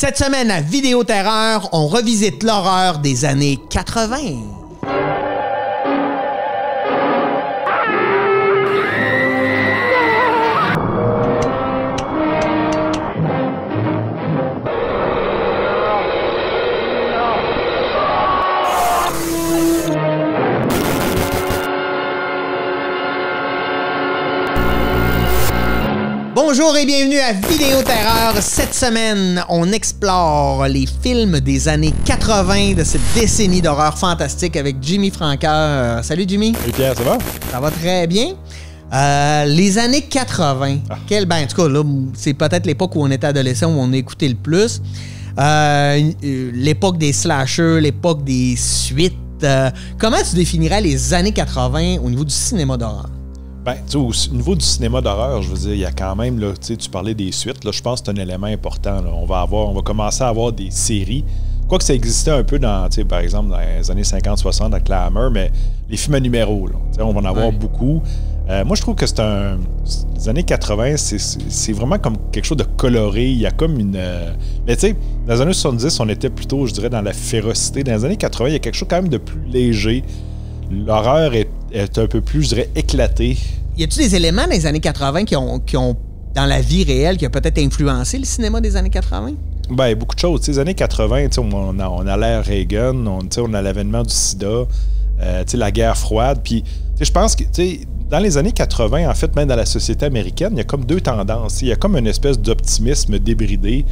Cette semaine à Vidéoterreur, on revisite l'horreur des années 80. Bonjour et bienvenue à Vidéoterreur. Cette semaine, on explore les films des années 80 de cette décennie d'horreur fantastique avec Jimmy Franqueur. Salut Jimmy. Salut Pierre, ça va? Ça va très bien. Les années 80. En tout cas, là, c'est peut-être l'époque où on était adolescent, où on a écouté le plus. L'époque des slashers, l'époque des suites. Comment tu définirais les années 80 au niveau du cinéma d'horreur? Ben, tu sais, au niveau du cinéma d'horreur, je veux dire, il y a quand même, là, tu parlais des suites, là, je pense que c'est un élément important. Là. On va commencer à avoir des séries. Quoique ça existait un peu dans, tu sais, par exemple, dans les années 50-60 avec la Hammer, mais les films à numéro, là, tu sais, on va en avoir beaucoup. Moi, je trouve que les années 80, c'est vraiment comme quelque chose de coloré. Il y a comme une... Mais tu sais, dans les années 70, on était plutôt, je dirais, dans la férocité. Dans les années 80, il y a quelque chose quand même de plus léger. L'horreur est un peu plus, je dirais, éclatée. Y a-t-il des éléments dans les années 80 qui ont dans la vie réelle, qui ont peut-être influencé le cinéma des années 80? Ben, beaucoup de choses. T'sais, les années 80, on a l'ère Reagan, on a l'avènement du sida, la guerre froide. Puis, je pense que dans les années 80, en fait, même dans la société américaine, il y a comme deux tendances. Il y a comme une espèce d'optimisme débridé,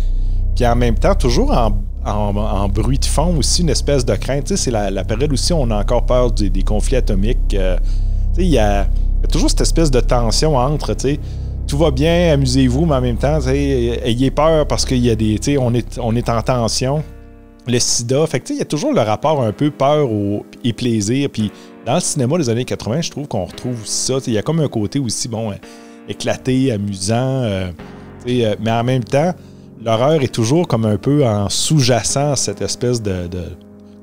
puis en même temps, toujours en bruit de fond aussi, une espèce de crainte. C'est la période aussi où on a encore peur des conflits atomiques. Il y a toujours cette espèce de tension entre, tout va bien, amusez-vous, mais en même temps, ayez peur parce qu'il y a on est en tension. Le sida, fait que il y a toujours le rapport un peu peur et plaisir. Puis dans le cinéma des années 80, je trouve qu'on retrouve ça. Il y a comme un côté aussi, éclaté, amusant, mais en même temps, l'horreur est toujours comme un peu en sous-jacent cette espèce de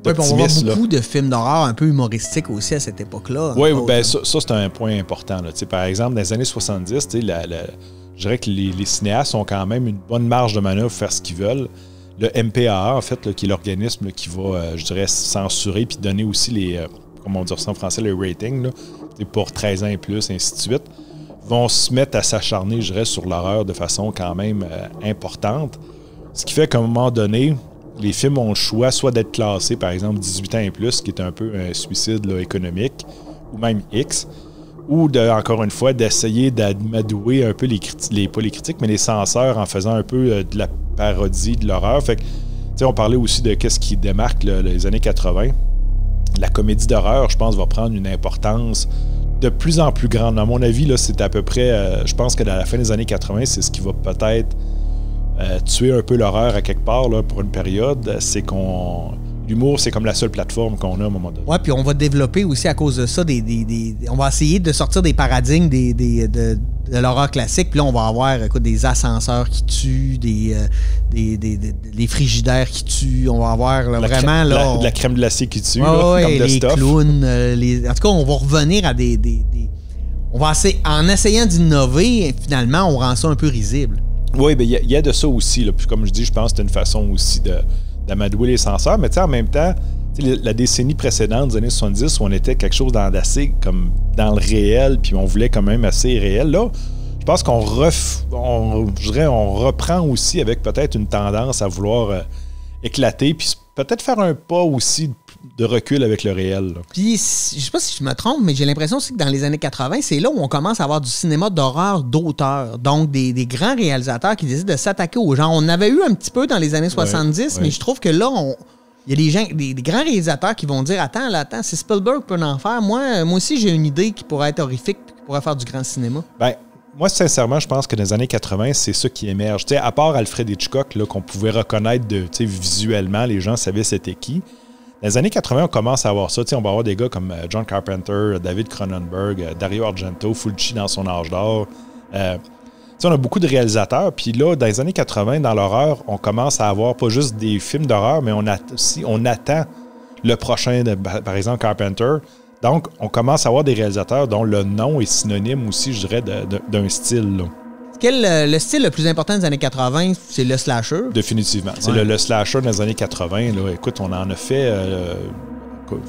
on va voir beaucoup de films d'horreur un peu humoristiques aussi à cette époque-là. Oui, ça c'est un point important. Là. Par exemple, dans les années 70, je dirais que les cinéastes ont quand même une bonne marge de manœuvre pour faire ce qu'ils veulent. Le MPAA, en fait, qui est l'organisme qui va, je dirais, censurer puis donner aussi les, comment on dit ça en français, les ratings, là, pour 13 ans et plus, ainsi de suite, vont se mettre à s'acharner, je dirais, sur l'horreur de façon quand même importante. Ce qui fait qu'à un moment donné, les films ont le choix soit d'être classés, par exemple, 18 ans et plus, qui est un peu un suicide là, économique, ou même X, ou, encore une fois, d'essayer d'amadouer un peu pas les critiques, mais les censeurs en faisant un peu de la parodie de l'horreur. Fait que, on parlait aussi de qu'est-ce qui démarque les années 80. La comédie d'horreur, je pense, va prendre une importance de plus en plus grande. À mon avis, là, c'est à peu près, je pense que dans la fin des années 80, c'est ce qui va peut-être tuer un peu l'horreur à quelque part là, pour une période. C'est l'humour, c'est comme la seule plateforme qu'on a à un moment donné. Ouais, puis on va développer aussi à cause de ça on va essayer de sortir des paradigmes de l'horreur classique. Puis là, on va avoir des ascenseurs qui tuent, des frigidaires qui tuent. On va avoir là, vraiment... de la crème glacée qui tue, comme de les stuff. Clowns. En tout cas, on va revenir à on va en essayant d'innover, finalement, on rend ça un peu risible. Oui, bien, il y a de ça aussi. Là. Puis comme je dis, je pense que c'est une façon aussi d'amadouer les censeurs. Mais en même temps, la décennie précédente, des années 70, où on était quelque chose d'assez comme dans le réel, puis on voulait quand même assez réel. Là, je pense qu'on reprend aussi avec peut-être une tendance à vouloir éclater, puis peut-être faire un pas aussi de recul avec le réel. Là. Puis, je sais pas si je me trompe, mais j'ai l'impression aussi que dans les années 80, c'est là où on commence à avoir du cinéma d'horreur d'auteur. Donc, des grands réalisateurs qui décident de s'attaquer aux gens. On avait eu un petit peu dans les années 70, mais je trouve que là, il y a des grands réalisateurs qui vont dire « Attends, si Spielberg peut en faire, moi aussi, j'ai une idée qui pourrait être horrifique et qui pourrait faire du grand cinéma. » Ben, moi, sincèrement, je pense que dans les années 80, c'est ça qui émerge. T'sais, à part Alfred Hitchcock, là, qu'on pouvait reconnaître visuellement, les gens savaient c'était qui. Dans les années 80, on commence à avoir ça. On va avoir des gars comme John Carpenter, David Cronenberg, Dario Argento, Fulci dans son âge d'or. On a beaucoup de réalisateurs. Puis là, dans les années 80, dans l'horreur, on commence à avoir pas juste des films d'horreur, mais on attend le prochain, par exemple, Carpenter. Donc, on commence à avoir des réalisateurs dont le nom est synonyme aussi, je dirais, d'un style. Là. Le style le plus important des années 80, c'est le slasher. Définitivement. C'est le slasher dans les années 80. Là, écoute, on en a fait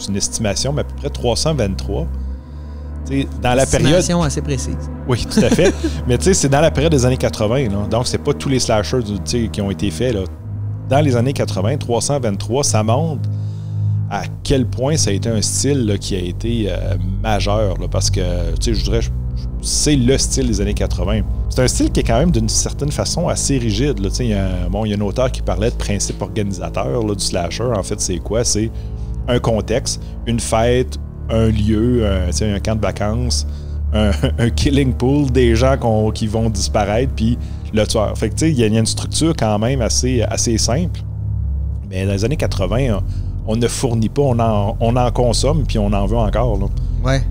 une estimation, mais à peu près 323. Dans la période. Estimation assez précise. Oui, tout à fait. Mais tu sais, c'est dans la période des années 80. Là. Donc, c'est pas tous les slashers qui ont été faits. Là. Dans les années 80, 323, ça montre à quel point ça a été un style là, qui a été majeur. Là, parce que, tu sais, je dirais, c'est le style des années 80. C'est un style qui est quand même d'une certaine façon assez rigide. Là. Il y a un auteur qui parlait de principe organisateur là, du slasher. En fait, c'est quoi? C'est un contexte, une fête, un lieu, un camp de vacances, un killing pool, des gens qui vont disparaître, puis le tueur. Fait que tu sais, il y a une structure quand même assez simple. Mais dans les années 80, on ne fournit pas, on en consomme, puis on en veut encore. Là. Ouais.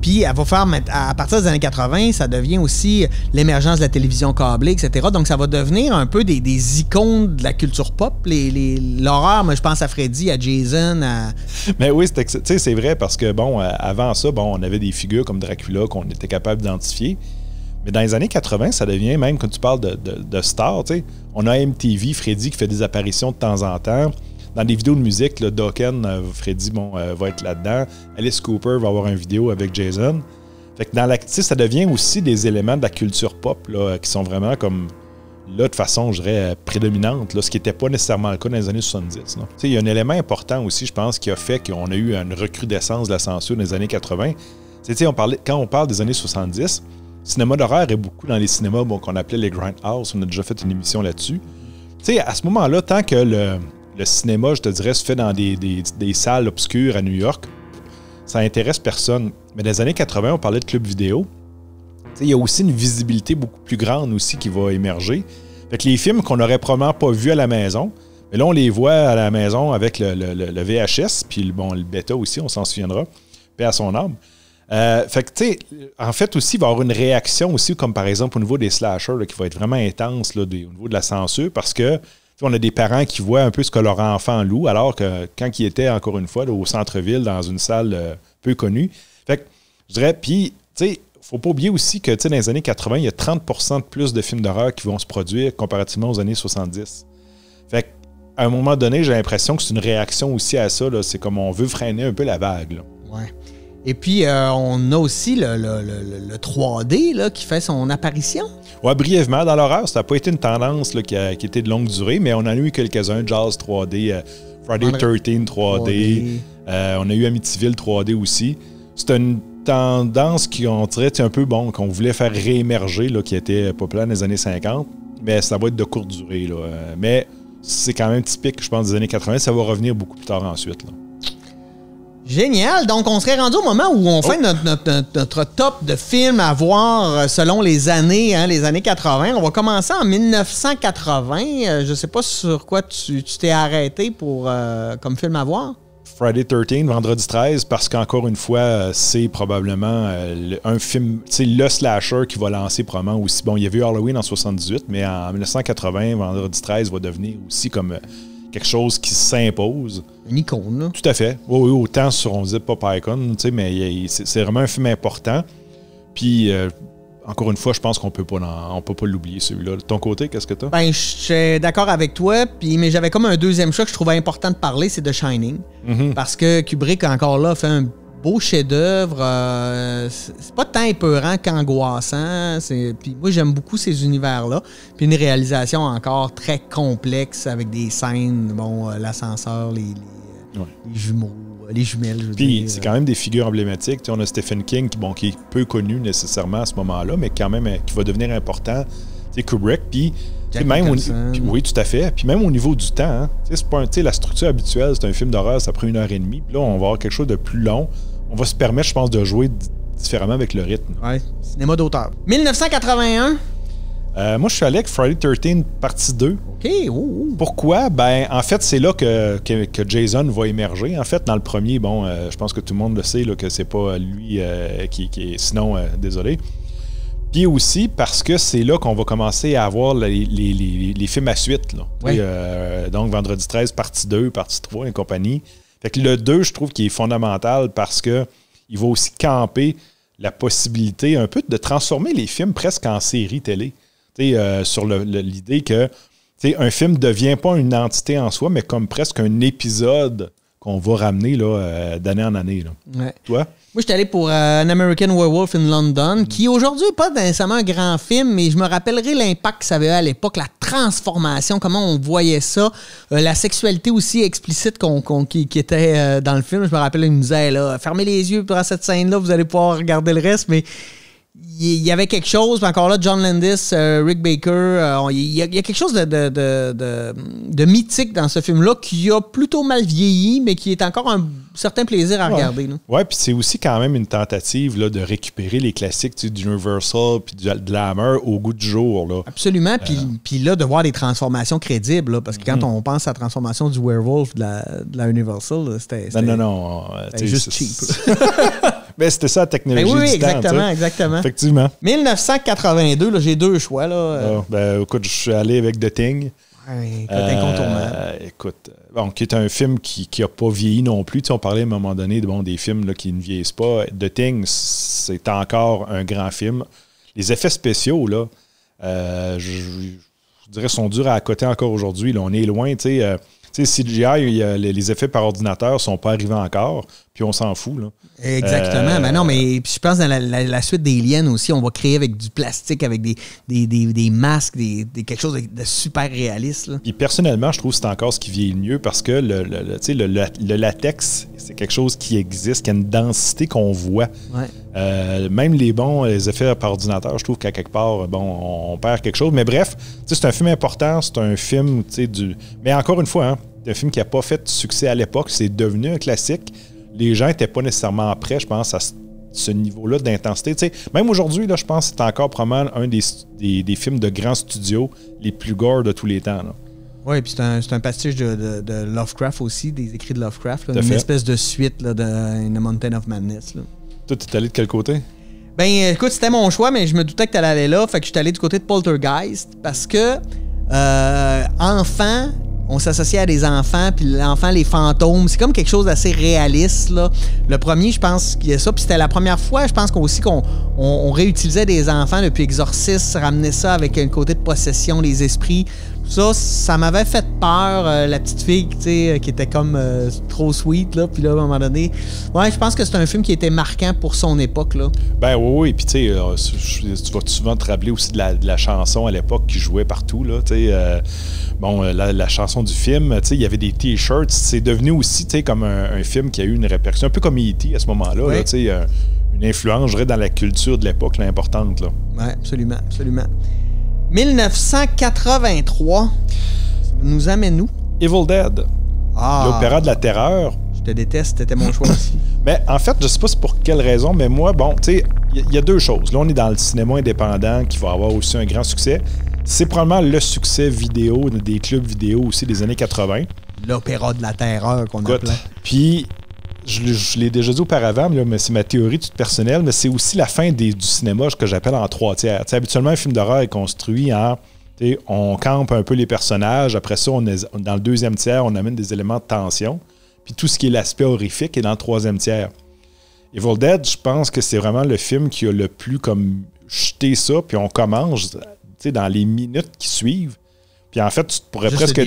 Puis elle va faire, à partir des années 80, ça devient aussi l'émergence de la télévision câblée, etc. Donc, ça va devenir un peu des icônes de la culture pop. L'horreur, moi, je pense à Freddy, à Jason, à... Mais oui, c'est vrai, parce que, bon, avant ça, bon, on avait des figures comme Dracula qu'on était capable d'identifier. Mais dans les années 80, ça devient, même quand tu parles de stars, tu sais, on a MTV, Freddy, qui fait des apparitions de temps en temps. Dans des vidéos de musique, là, Dokken, Freddy va être là-dedans. Alice Cooper va avoir une vidéo avec Jason. Fait que ça devient aussi des éléments de la culture pop là, qui sont vraiment comme là de façon, je dirais, prédominante, là, ce qui n'était pas nécessairement le cas dans les années 70. Il y a un élément important aussi, je pense, qui a fait qu'on a eu une recrudescence de la censure dans les années 80. Quand on parle des années 70, le cinéma d'horreur est beaucoup dans les cinémas qu'on appelait les Grindhouse. On a déjà fait une émission là-dessus. À ce moment-là, tant que le cinéma, je te dirais, se fait dans des salles obscures à New York, ça intéresse personne. Mais dans les années 80, on parlait de clubs vidéo. Il y a aussi une visibilité beaucoup plus grande aussi qui va émerger. Fait que les films qu'on n'aurait probablement pas vus à la maison, mais là, on les voit à la maison avec le VHS, puis le bêta aussi, on s'en souviendra, paix à son âme. Fait que, tu sais, en fait, aussi, il va y avoir une réaction aussi, comme par exemple au niveau des slashers, là, qui va être vraiment intense là, au niveau de la censure, parce que on a des parents qui voient un peu ce que leur enfant loue, alors que quand ils étaient, encore une fois, là, au centre-ville, dans une salle peu connue. Fait que, je dirais, puis, tu sais, faut pas oublier aussi que, tu sais, dans les années 80, il y a 30% de plus de films d'horreur qui vont se produire comparativement aux années 70. Fait qu'à un moment donné, j'ai l'impression que c'est une réaction aussi à ça, là. C'est comme on veut freiner un peu la vague, là. Ouais. Et puis, on a aussi le 3D là, qui fait son apparition. Oui, brièvement, dans l'horreur, ça n'a pas été une tendance là, qui était de longue durée, mais on en a eu quelques-uns. Jaws 3D, Friday 13 3D. On a eu Amityville 3D aussi. C'est une tendance qu'on dirait un peu qu'on voulait faire réémerger, là, qui était populaire dans les années 50, mais ça va être de courte durée. Là. Mais c'est quand même typique, je pense, des années 80. Ça va revenir beaucoup plus tard ensuite. Là. Génial! Donc, on serait rendu au moment où on fait notre top de films à voir selon les années, les années 80. On va commencer en 1980. Je ne sais pas sur quoi tu t'es arrêté comme film à voir. Friday 13, Vendredi 13, parce qu'encore une fois, c'est probablement un film, c'est le slasher qui va lancer probablement aussi. Bon, il y avait eu Halloween en 78, mais en 1980, Vendredi 13 va devenir aussi comme quelque chose qui s'impose. Une icône, là. Tout à fait. Oui, autant sur, on disait pas Icon, mais c'est vraiment un film important. Puis, encore une fois, je pense qu'on peut pas l'oublier, celui-là. De ton côté, qu'est-ce que t'as? Ben, je suis d'accord avec toi, mais j'avais comme un deuxième choix que je trouvais important de parler, c'est The Shining. Mm-hmm. Parce que Kubrick, encore là, fait un beau chef-d'œuvre. C'est pas tant épeurant qu'angoissant. Puis moi, j'aime beaucoup ces univers-là. Puis une réalisation encore très complexe avec des scènes, l'ascenseur, les jumeaux, les jumelles, je veux dire. Puis c'est quand même des figures emblématiques. On a Stephen King qui est peu connu nécessairement à ce moment-là, mais quand même qui va devenir important. C'est Kubrick. Puis même oui, tout à fait. Puis même au niveau du temps, c'est pas la structure habituelle, c'est un film d'horreur, ça prend 1h30. Puis là, on va avoir quelque chose de plus long. On va se permettre, je pense, de jouer différemment avec le rythme. Ouais, cinéma d'auteur. 1981. Moi, je suis allé avec Friday 13, partie 2. OK. Pourquoi? Ben, en fait, c'est là que Jason va émerger. En fait, dans le premier, je pense que tout le monde le sait, là, que c'est pas lui qui est... Sinon, désolé. Puis aussi parce que c'est là qu'on va commencer à avoir les films à suite. Là. Oui. Donc, Vendredi 13, partie 2, partie 3 et compagnie. Fait que le 2, je trouve qu'il est fondamental parce que il va aussi camper la possibilité un peu de transformer les films presque en série télé. Sur l'idée que un film ne devient pas une entité en soi, mais comme presque un épisode qu'on va ramener là, d'année en année. Là. Ouais. Toi? Moi, j'étais allé pour An American Werewolf in London, qui aujourd'hui n'est pas nécessairement un grand film, mais je me rappellerai l'impact que ça avait à l'époque, la transformation, comment on voyait ça, la sexualité aussi explicite qui était dans le film. Je me rappelle, il me disait, là, fermez les yeux pour cette scène-là, vous allez pouvoir regarder le reste, mais il y avait quelque chose, puis encore là, John Landis, Rick Baker, il y a quelque chose de mythique dans ce film-là qui a plutôt mal vieilli, mais qui est encore un certain plaisir à regarder. Oui, puis c'est aussi quand même une tentative là, de récupérer les classiques d'Universal puis de Hammer au goût du jour. Là. Absolument, puis là, de voir des transformations crédibles, là, parce que quand on pense à la transformation du Werewolf de la Universal, là, c'était juste cheap. Mais c'était ça la technologie oui, du exactement, temps. Effectivement. 1982, là, j'ai deux choix. Là. Écoute, je suis allé avec The Thing. Ouais, incontournable. Qui est un film qui n'a pas vieilli non plus. Tu sais, on parlait à un moment donné des films là, qui ne vieillissent pas. The Thing, c'est encore un grand film. Les effets spéciaux, là, je dirais, sont durs à accoter encore aujourd'hui. Là, on est loin, tu sais. CGI, les effets par ordinateur ne sont pas arrivés encore, puis on s'en fout. Là. Exactement. Non, mais je pense que dans la suite d'Alien aussi, on va créer avec du plastique, avec des masques, quelque chose de super réaliste. Là. Puis personnellement, je trouve que c'est encore ce qui vieillit le mieux parce que le latex, c'est quelque chose qui existe, qui a une densité qu'on voit. Ouais. Même les effets par ordinateur, je trouve qu'à quelque part, on perd quelque chose. Mais bref, c'est un film important, c'est un film Mais encore une fois, c'est un film qui n'a pas fait de succès à l'époque, c'est devenu un classique. Les gens n'étaient pas nécessairement prêts, je pense, à ce niveau-là d'intensité. T'sais, même aujourd'hui, là, je pense que c'est encore probablement un des films de grands studios les plus gore de tous les temps. Oui, puis c'est un pastiche de Lovecraft aussi, des écrits de Lovecraft. Là, une espèce de suite là, de In the Mountain of Madness. Là. Toi, t'es allé de quel côté? Ben, écoute, c'était mon choix, mais je me doutais que t'allais aller là. Fait que je suis allé du côté de Poltergeist parce que enfant, on s'associait à des enfants, puis l'enfant, les fantômes, c'est comme quelque chose d'assez réaliste. Là. Le premier, je pense qu'il y a ça, puis c'était la première fois, je pense qu'on réutilisait des enfants depuis Exorcist, ramener ça avec un côté de possession, les esprits. Ça m'avait fait peur, la petite fille, tu sais, qui était comme trop sweet, là, puis là, à un moment donné, ouais, je pense que c'est un film qui était marquant pour son époque, là. Ben oui, puis tu sais, tu vas souvent te rappeler aussi de la chanson à l'époque qui jouait partout, là, tu sais, la chanson du film, tu sais, il y avait des t-shirts, c'est devenu aussi, tu sais, comme un film qui a eu une répercussion, un peu comme E.T. à ce moment-là, oui. Là, tu sais, une influence, je dirais, dans la culture de l'époque, là, importante, là. Oui, absolument, absolument. 1983, ça nous amène où? Evil Dead. L'opéra de la terreur. Je te déteste, c'était mon choix aussi. Mais en fait, je sais pas pour quelle raison, mais moi, tu sais, il y a deux choses. Là, on est dans le cinéma indépendant qui va avoir aussi un grand succès. C'est probablement le succès vidéo des clubs vidéo aussi des années 80. L'opéra de la terreur qu'on appelait. Puis, je l'ai déjà dit auparavant, mais c'est ma théorie toute personnelle, mais c'est aussi la fin du cinéma que j'appelle en 3 tiers. T'sais, habituellement, un film d'horreur est construit en... On campe un peu les personnages. Après ça, dans le 2e tiers, on amène des éléments de tension. Puis tout ce qui est l'aspect horrifique est dans le 3e tiers. Evil Dead, je pense que c'est vraiment le film qui a le plus comme jeté ça. Puis on commence dans les minutes qui suivent. Puis en fait, tu pourrais presque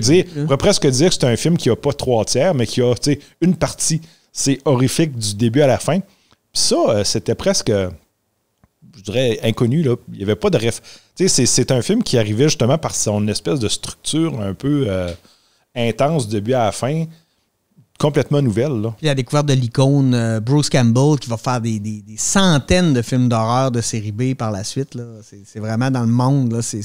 dire que c'est un film qui n'a pas 3 tiers, mais qui a une partie. C'est horrifique du début à la fin. Puis ça, c'était presque... je dirais, inconnu. Là. Il n'y avait pas de c'est un film qui arrivait justement par son espèce de structure un peu intense du début à la fin, complètement nouvelle. Là. Puis la découverte de l'icône Bruce Campbell qui va faire des centaines de films d'horreur de série B par la suite. Là. C'est vraiment dans le monde. Là. C'est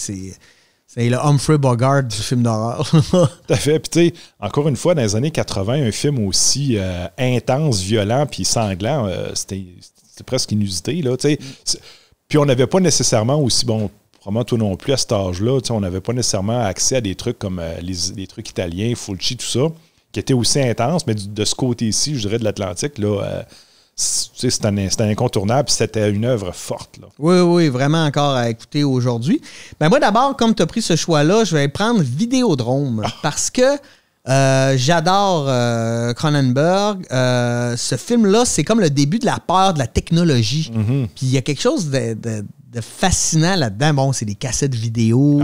le Humphrey Bogart du film d'horreur. Tout à fait. Puis tu sais, encore une fois, dans les années 80, un film aussi intense, violent puis sanglant, c'était presque inusité. Là, puis on n'avait pas nécessairement aussi, probablement toi non plus à cet âge-là, on n'avait pas nécessairement accès à des trucs comme les trucs italiens, Fulci, tout ça, qui étaient aussi intenses, mais de ce côté-ci, je dirais, de l'Atlantique, là, c'était un incontournable, puis c'était une œuvre forte. Là. Oui, vraiment encore à écouter aujourd'hui. Ben moi, d'abord, comme tu as pris ce choix-là, je vais prendre Vidéodrome, parce que J'adore Cronenberg. Ce film-là, c'est comme le début de la peur de la technologie. Mm-hmm. Puis il y a quelque chose de fascinant là-dedans. Bon, c'est des cassettes vidéo,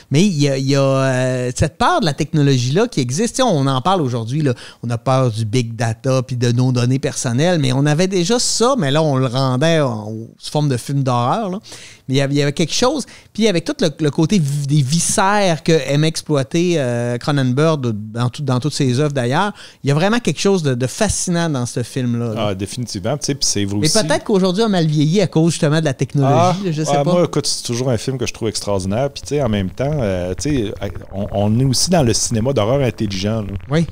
mais il y a cette peur de la technologie-là qui existe. Tu sais, on en parle aujourd'hui. Là. On a peur du big data puis de nos données personnelles, mais on avait déjà ça, mais là, on le rendait sous forme de film d'horreur. Là. Mais il y avait quelque chose. Puis avec tout le côté des viscères que aime exploiter Cronenberg dans toutes ses œuvres d'ailleurs, il y a vraiment quelque chose de fascinant dans ce film-là. Ah, définitivement. Tu sais, puis c'est mais peut-être qu'aujourd'hui, on a mal vieilli à cause justement de la technologie. Je sais pas. Moi, écoute, c'est toujours un film que je trouve extraordinaire. Puis, tu sais, en même temps, on est aussi dans le cinéma d'horreur intelligent. Là. Oui.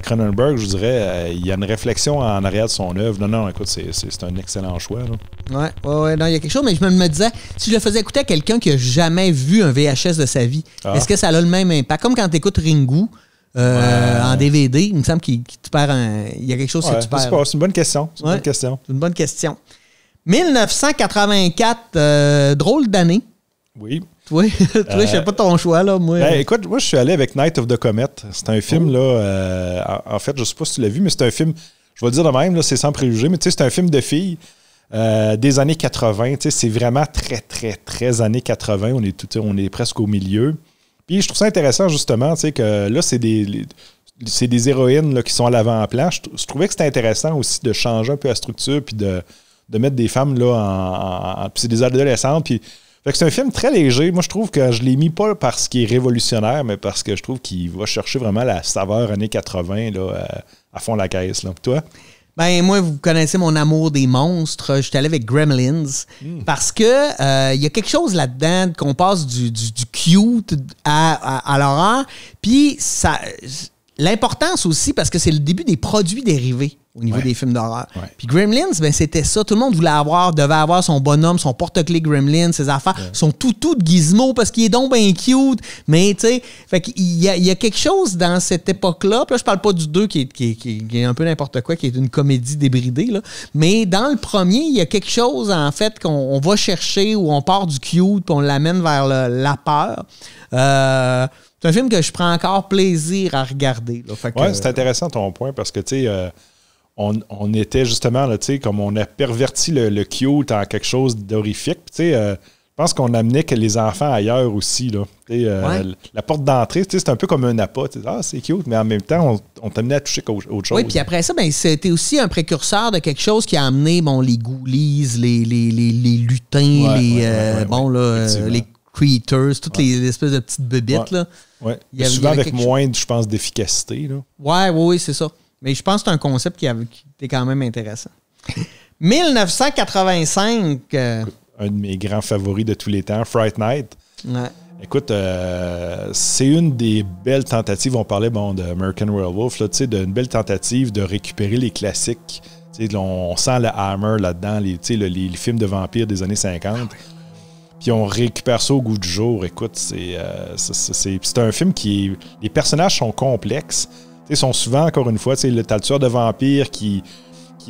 Cronenberg, je dirais, il y a une réflexion en arrière de son œuvre. Non, écoute, c'est un excellent choix. Oui, non, il y a quelque chose, mais je me disais, si je le faisais écouter à quelqu'un qui n'a jamais vu un VHS de sa vie, est-ce que ça a le même impact? Comme quand tu écoutes Ringu en DVD, il me semble qu'il tu perds il y a quelque chose que tu perds. C'est une bonne question. C'est une bonne question. 1984, drôle d'année. Oui. Oui, je sais pas ton choix, là, moi. Écoute, moi, je suis allé avec Night of the Comet. C'est un film, là, en fait, je sais pas si tu l'as vu, mais c'est un film, je vais le dire de même, là, c'est sans préjugés, mais tu sais, c'est un film de filles des années 80. Tu sais, c'est vraiment très, très, très années 80. On est presque au milieu. Puis, je trouve ça intéressant, justement, tu sais, que là, c'est des héroïnes là, qui sont à l'avant-plan. Je trouvais que c'était intéressant aussi de changer un peu la structure, puis de mettre des femmes là puis c'est des adolescentes. Puis fait que c'est un film très léger. Moi, je trouve que je l'ai mis pas parce qu'il est révolutionnaire, mais parce que je trouve qu'il va chercher vraiment la saveur années 80 là, à fond la caisse. Là. Toi? Ben moi, vous connaissez mon amour des monstres. Je suis allé avec Gremlins parce que il y a quelque chose là-dedans qu'on passe du cute à l'horreur. Puis ça, l'importance aussi parce que c'est le début des produits dérivés au niveau des films d'horreur. Ouais. Puis Gremlins, ben c'était ça. Tout le monde devait avoir son bonhomme, son porte-clés Gremlins, ses affaires, son toutou de Gizmo parce qu'il est donc bien cute. Mais tu sais, fait qu'il y a quelque chose dans cette époque-là. Puis là, je parle pas du 2 qui est un peu n'importe quoi, qui est une comédie débridée. Là. Mais dans le premier, il y a quelque chose, en fait, qu'on va chercher où on part du cute puis on l'amène vers la peur. C'est un film que je prends encore plaisir à regarder. Oui, c'est intéressant ton point parce que, tu sais, on était justement, là, tu sais, comme on a perverti le cute en quelque chose d'horrifique. Tu sais, je pense qu'on amenait que les enfants ailleurs aussi, là. La porte d'entrée, tu sais, c'est un peu comme un appât. C'est cute, mais en même temps, on t'amenait à toucher autre chose. Oui, puis après ça, ben, c'était aussi un précurseur de quelque chose qui a amené, bon, les ghoulies, les lutins, les creatures, toutes les espèces de petites bébites, là. Oui, souvent avec moins, je pense, d'efficacité. Oui, c'est ça. Mais je pense que c'est un concept qui est quand même intéressant. 1985. Un de mes grands favoris de tous les temps, Fright Night. Ouais. Écoute, c'est une des belles tentatives. On parlait de American Werewolf, d'une belle tentative de récupérer les classiques. On sent le Hammer là-dedans, les films de vampires des années 50. Puis on récupère ça au goût du jour. Écoute, c'est un film qui les personnages sont complexes. Ils sont souvent, encore une fois, le tueur de vampires qui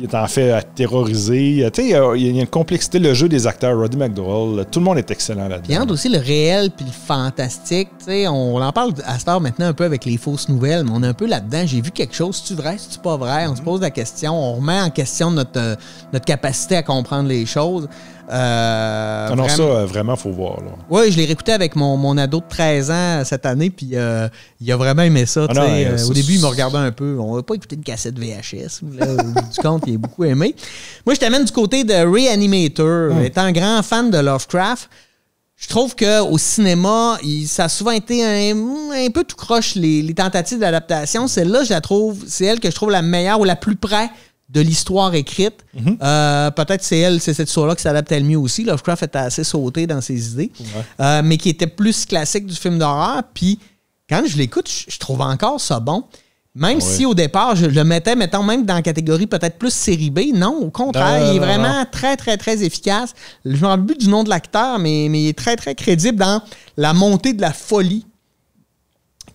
est en fait terrorisé. Il y a une complexité, le jeu des acteurs, Roddy McDowall, tout le monde est excellent là-dedans. Il y a aussi le réel puis le fantastique. On en parle à cette heure maintenant un peu avec les fausses nouvelles, mais on est un peu là-dedans. J'ai vu quelque chose, c'est-tu vrai, c'est-tu pas vrai? On se pose la question, on remet en question notre capacité à comprendre les choses. Vraiment, il faut voir. Oui, je l'ai réécouté avec mon ado de 13 ans cette année, puis il a vraiment aimé ça. Au début, il me regardait un peu. On va pas écouter une cassette VHS. Là, au bout du compte, il a beaucoup aimé. Moi, je t'amène du côté de Reanimator. Étant un grand fan de Lovecraft, je trouve qu'au cinéma, ça a souvent été un peu tout croche, les tentatives d'adaptation. Celle-là, c'est elle que je trouve la meilleure ou la plus près de l'histoire écrite. Peut-être c'est cette histoire-là qui s'adaptait le mieux aussi. Lovecraft était assez sauté dans ses idées, mais qui était plus classique du film d'horreur. Puis quand je l'écoute, je trouve encore ça bon. Même si au départ, je le mettais, mettons, même dans la catégorie peut-être plus série B. Non, au contraire, il est vraiment très, très, très efficace. Je me rappelle plus du nom de l'acteur, mais il est très, très crédible dans la montée de la folie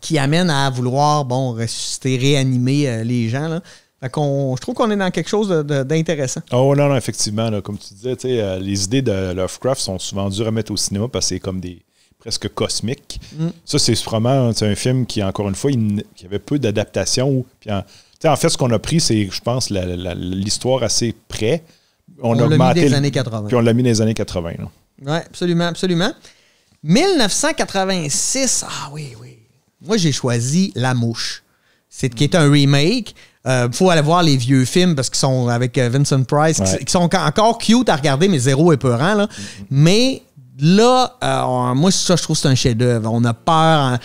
qui amène à vouloir, ressusciter, réanimer les gens, là. Je trouve qu'on est dans quelque chose d'intéressant. Oh non, effectivement. Là, comme tu disais, les idées de Lovecraft sont souvent dures à mettre au cinéma parce que c'est comme des presque cosmique. Ça, c'est vraiment un film qui, encore une fois, qui avait peu d'adaptation. En fait, ce qu'on a pris, c'est, je pense, l'histoire assez près. On l'a mis dans les années 80. Puis on l'a mis dans les années 80. Oui, absolument, absolument. 1986, oui. Moi, j'ai choisi La Mouche. Qui est un remake. Faut aller voir les vieux films parce qu'ils sont avec Vincent Price, qui sont encore cute à regarder, mais zéro épeurant. Là. Mais là, moi, ça, je trouve que c'est un chef-d'œuvre. On a peur.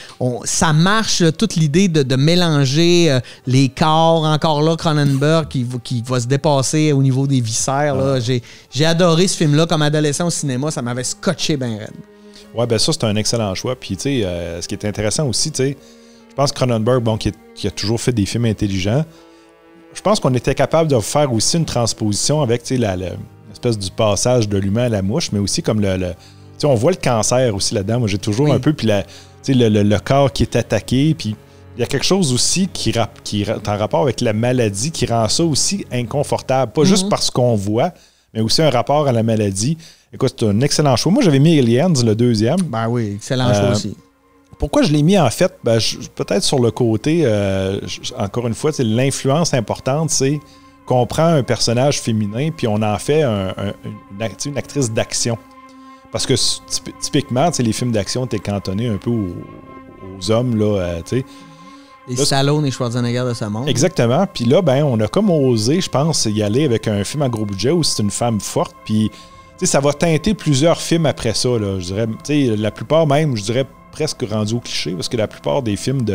Ça marche, là, toute l'idée de mélanger les corps. Encore là, Cronenberg qui va se dépasser au niveau des viscères. Là. J'ai adoré ce film-là. Comme adolescent au cinéma, ça m'avait scotché bien raide. Ouais, ben ça, c'est un excellent choix. Puis, tu sais, ce qui est intéressant aussi, tu sais, je pense que Cronenberg, qui a toujours fait des films intelligents, je pense qu'on était capable de faire aussi une transposition avec, tu sais, l'espèce du passage de l'humain à la mouche, mais aussi comme tu sais, on voit le cancer aussi là-dedans. Moi, j'ai toujours un peu, puis tu sais, le corps qui est attaqué, puis il y a quelque chose aussi qui est en rapport avec la maladie qui rend ça aussi inconfortable. Pas juste parce qu'on voit, mais aussi un rapport à la maladie. Écoute, c'est un excellent choix. Moi, j'avais mis Aliens, le deuxième. Ben oui, excellent choix aussi. Pourquoi je l'ai mis, en fait? Ben, peut-être sur le côté, encore une fois, l'influence importante, c'est qu'on prend un personnage féminin puis on en fait une actrice d'action. Parce que typiquement, les films d'action, t'es cantonné un peu aux hommes, là, tu sais. Les Stallone et Schwarzenegger de ce monde. Exactement. Puis là, ben, on a comme osé, je pense, y aller avec un film à gros budget où c'est une femme forte, puis ça va teinter plusieurs films après ça, là, je dirais. La plupart même, je dirais, presque rendu au cliché, parce que la plupart des films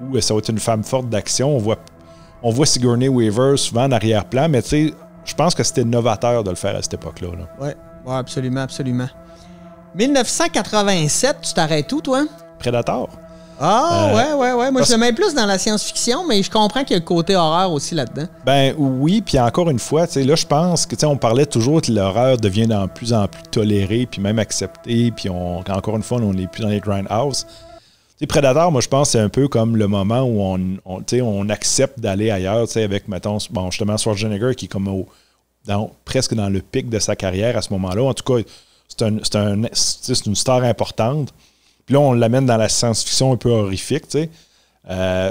où ça va être une femme forte d'action, on voit Sigourney Weaver souvent en arrière-plan, mais je pense que c'était novateur de le faire à cette époque-là. Oui, absolument, absolument. 1987, tu t'arrêtes où, toi? Predator. Ouais. Moi, je le mets plus dans la science-fiction, mais je comprends qu'il y a le côté horreur aussi là-dedans. Ben oui, puis encore une fois, là, je pense que on parlait toujours que l'horreur devient de plus en plus tolérée, puis même acceptée, puis encore une fois, on n'est plus dans les grindhouse. Predator, moi, je pense que c'est un peu comme le moment où on accepte d'aller ailleurs, avec, mettons, justement, Schwarzenegger, qui est comme presque dans le pic de sa carrière à ce moment-là. En tout cas, c'est une star importante. Puis là, on l'amène dans la science-fiction un peu horrifique, tu sais.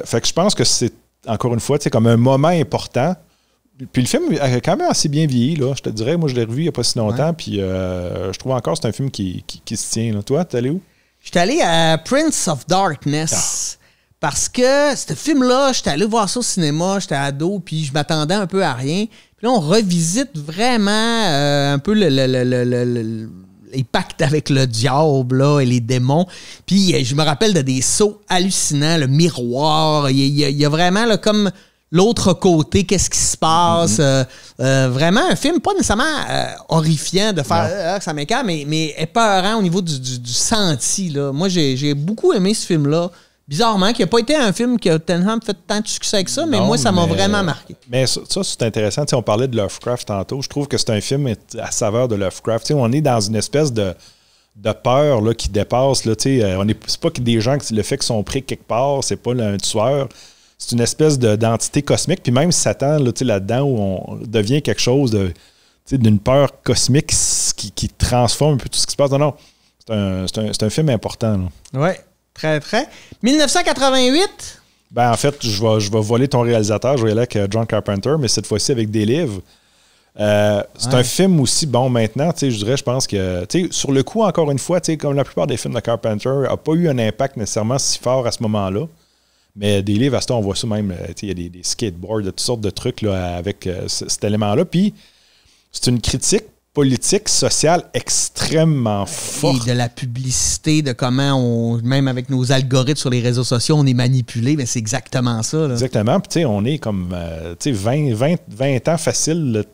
Fait que je pense que c'est, encore une fois, tu sais, comme un moment important. Puis le film a quand même assez bien vieilli, là. Je te dirais, moi, je l'ai revu il n'y a pas si longtemps, puis je trouve encore que c'est un film qui se tient, là. Toi, t'es allé où? J'étais allé à Prince of Darkness. Parce que ce film-là, j'étais allé voir ça au cinéma, j'étais ado, puis je m'attendais un peu à rien. Puis là, on revisite vraiment un peu les pactes avec le diable là, et les démons. Puis je me rappelle de des sauts hallucinants, le miroir. Il y a vraiment là, comme l'autre côté, qu'est-ce qui se passe. Vraiment un film pas nécessairement horrifiant de faire ça m'écarte, mais épeurant au niveau du senti. Là. Moi, j'ai beaucoup aimé ce film-là. Bizarrement, qui n'a pas été un film qui a tellement fait tant de succès avec ça, mais moi, ça m'a vraiment marqué. Mais ça c'est intéressant. T'sais, on parlait de Lovecraft tantôt. Je trouve que c'est un film à saveur de Lovecraft. T'sais, on est dans une espèce de peur là, qui dépasse. Là, c'est pas que des gens, le fait qu'ils sont pris quelque part, c'est pas un tueur. C'est une espèce d'entité cosmique. Puis même Satan, là-dedans, où on devient quelque chose d'une peur cosmique qui transforme un peu tout ce qui se passe. Non, c'est un film important. Oui. Très, très. 1988? Ben, en fait, je vais voler ton réalisateur. Je vais y aller avec John Carpenter, mais cette fois-ci avec des livres. C'est un film aussi bon maintenant. Je dirais, je pense que sur le coup, encore une fois, comme la plupart des films de Carpenter, n'a pas eu un impact nécessairement si fort à ce moment-là. Mais des livres, à ce temps, on voit ça même. Il y a des skateboards, toutes sortes de trucs là, avec cet élément-là. Puis, c'est une critique politique, sociale extrêmement forte. Et de la publicité, de comment même avec nos algorithmes sur les réseaux sociaux, on est manipulé, mais c'est exactement ça. Là. Exactement. Puis, on est comme 20 ans facile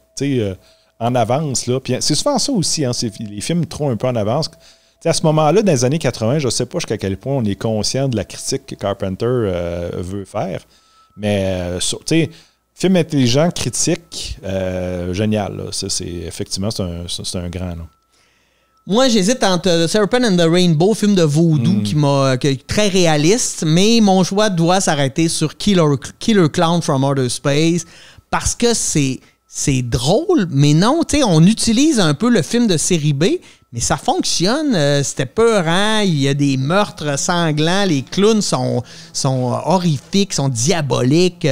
en avance. Là. Puis, c'est souvent ça aussi. Hein, les films trop un peu en avance. À ce moment-là, dans les années 80, je ne sais pas jusqu'à quel point on est conscient de la critique que Carpenter veut faire. Mais, film intelligent, critique, génial. Là. Ça, effectivement, c'est un grand. Là. Moi, j'hésite entre The Serpent and the Rainbow, film de vaudou qui est très réaliste, mais mon choix doit s'arrêter sur Killer Clown from Outer Space parce que c'est drôle, mais non, on utilise un peu le film de série B, Mais ça fonctionne, c'était peurant, il y a des meurtres sanglants, les clowns sont horrifiques, sont diaboliques.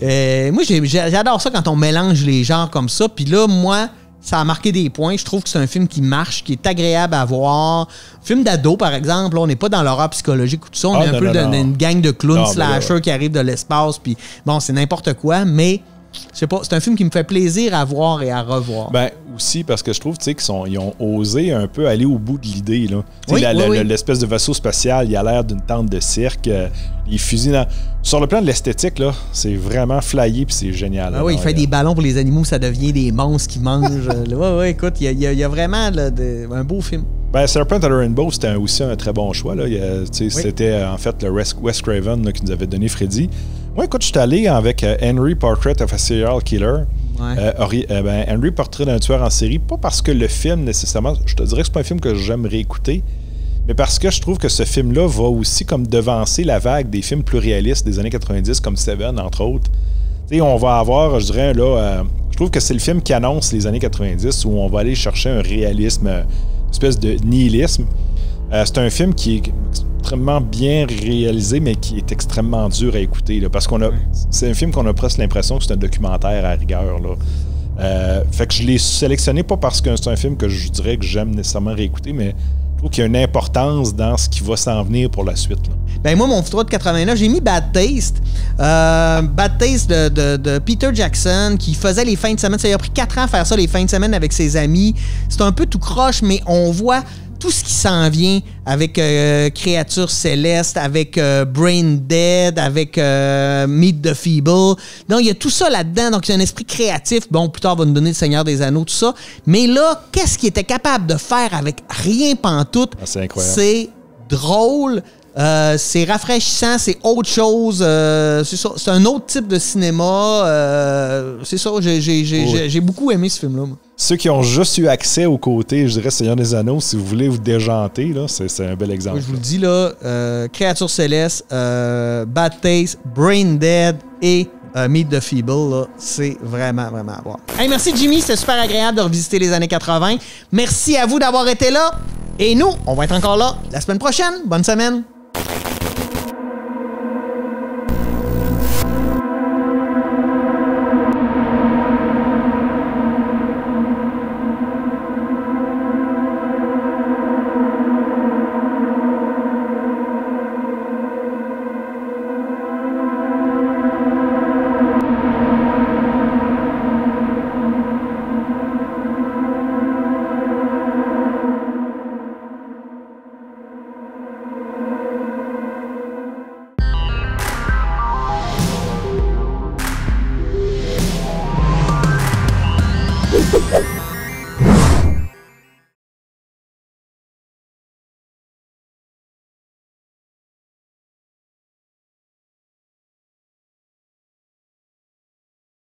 Moi, j'adore ça quand on mélange les genres comme ça. Puis là, moi, ça a marqué des points. Je trouve que c'est un film qui marche, qui est agréable à voir. Film d'ado, par exemple, là, on n'est pas dans l'horreur psychologique ou tout ça. On est un peu dans une gang de clowns slashers qui arrivent de l'espace. Puis bon, c'est n'importe quoi, mais je sais pas, c'est un film qui me fait plaisir à voir et à revoir. Ben aussi parce que je trouve qu'ils ont osé un peu aller au bout de l'idée. Là. Oui, l'espèce de vaisseau spatial, il a l'air d'une tente de cirque. Les fusils. Sur le plan de l'esthétique, là, c'est vraiment flyé puis c'est génial. Ah oui, il fait des ballons pour les animaux, ça devient des monstres qui mangent. Oui, écoute, il y a vraiment un beau film. Ben, Serpent and the Rainbow, c'était aussi un très bon choix. Là. C'était en fait le Wes Craven là, qui nous avait donné Freddy. Moi, écoute, je suis allé avec Henry Portrait of a Serial Killer. Ouais. Henry Portrait d'un tueur en série, pas parce que le film, nécessairement, je te dirais que c'est pas un film que j'aime réécouter, mais parce que je trouve que ce film-là va aussi comme devancer la vague des films plus réalistes des années 90, comme Seven, entre autres. T'sais, on va avoir, je dirais, là, je trouve que c'est le film qui annonce les années 90 où on va aller chercher un réalisme, une espèce de nihilisme. C'est un film qui est extrêmement bien réalisé, mais qui est extrêmement dur à écouter. Là, parce c'est un film qu'on a presque l'impression que c'est un documentaire à rigueur. Là. Fait que je l'ai sélectionné pas parce que c'est un film que je dirais que j'aime nécessairement réécouter, mais je trouve qu'il y a une importance dans ce qui va s'en venir pour la suite. Là. Ben moi, mon F3 de 89, j'ai mis Bad Taste. Bad Taste de Peter Jackson, qui faisait les fins de semaine. Ça lui a pris 4 ans à faire ça, les fins de semaine avec ses amis. C'est un peu tout croche, mais on voit tout ce qui s'en vient avec Créatures Célestes, avec Brain Dead, avec Meet the Feeble. Donc, il y a tout ça là-dedans. Donc, il y a un esprit créatif. Bon, plus tard, on va nous donner le Seigneur des Anneaux, tout ça. Mais là, qu'est-ce qu'il était capable de faire avec rien pantoute? Ah, c'est incroyable. C'est drôle. C'est rafraîchissant, c'est autre chose. C'est ça, c'est un autre type de cinéma. C'est ça, j'ai beaucoup aimé ce film-là. Moi. Ceux qui ont juste eu accès au côté, je dirais, Seigneur des Anneaux, si vous voulez vous déjanter, là, c'est un bel exemple. Oui, je vous le dis, là, Créatures Célestes, Bad Taste, Brain Dead et Meet the Feeble, là, c'est vraiment, vraiment à voir. Hey, merci Jimmy, c'était super agréable de revisiter les années 80. Merci à vous d'avoir été là. Et nous, on va être encore là la semaine prochaine. Bonne semaine.